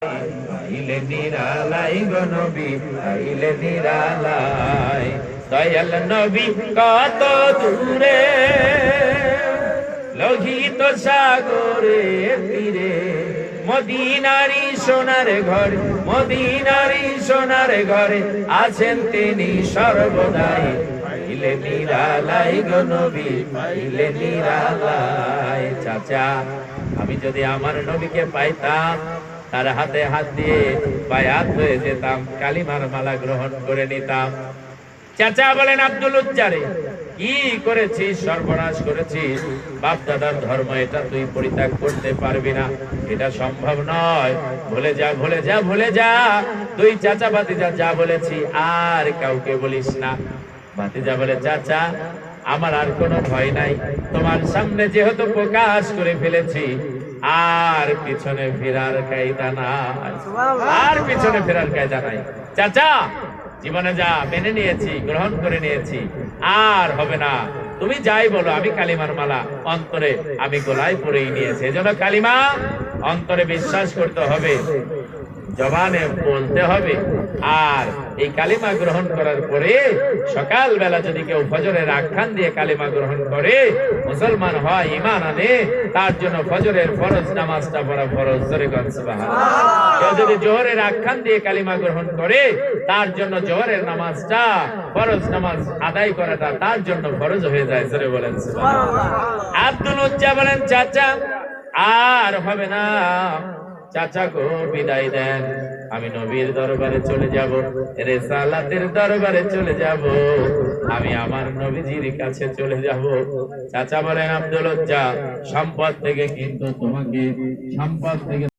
আইলে নিরালাই গো নবী, আইলে নিরালাই। দয়াল নবী কত দূরে, লোহিত সাগরে তীরে, মদিনারি সোনার ঘর, মদিনারি সোনার ঘরে আছেন তিনি সর্বদাই। আইলে নিরালাই গো নবী, আইলে নিরালাই। চাচা, আমি যদি আমার নবীকে পাইতাম, তার হাতে হাত দিয়ে বায়াত হয়ে যেতাম, কালিমার মালা গ্রহণ করে নিতাম। চাচা বলেন, আব্দুল উজ্জারে কি করেছিস? সর্বনাশ করেছিস। বাপ দাদার ধর্ম এটা তুই পরিত্যাগ করতে পারবি না, এটা সম্ভব নয়। ভুলে যা, ভুলে যা, ভুলে যা। তুই চাচা ভাতিজা যা বলেছি আর কাউকে বলিস না। ভাতিজা বলে, চাচা আমার আর কোনো ভয় নাই, তোমার সামনে যেহেতু প্রকাশ করে ফেলেছি, আর পিছনে ফেরার কায়দা নাই, আর পিছনে ফেরার কায়দা নাই। চাচা জীবনে যা মেনে নিয়েছি, গ্রহণ করে নিয়েছি, আর হবে না। তুমি যাই বলো, আমি কালিমার মালা অন্তরে আমি গলায় পরেই নিয়েছি। এজন্য কালিমা অন্তরে বিশ্বাস করতে হবে, জবানে বলতে হবে। আর এই কালিমা গ্রহণ করার পরে সকাল বেলা যদি কেউ ফজরের আখ্যান দিয়ে কালিমা গ্রহণ করে, মুসলমান হয়, ঈমান আনে, তার জন্য ফজরের ফরজ নামাজটা পড়া ফরজ। জোরে বলেন সুবহানাল্লাহ। কেউ যদি জোহরের আখ্যান দিয়ে কালিমা গ্রহণ করে, তার জন্য জোহরের নামাজটা, ফরজ নামাজ আদায় করাটা তার জন্য ফরজ হয়ে যায়। জোরে বলেন সুবহানাল্লাহ। আব্দুল উজ্জা বলেন, চাচা আর হবে না, চাচাকে বিদায় দেন, আমি নবীর দরবারে চলে যাব, রিসালাতের দরবারে চলে যাব, আমি আমার নবীজির কাছে চলে যাব। চাচা বলেন, আব্দুল উজ্জা সম্পদ থেকে কিন্তু তোমাকে, সম্পদ থেকে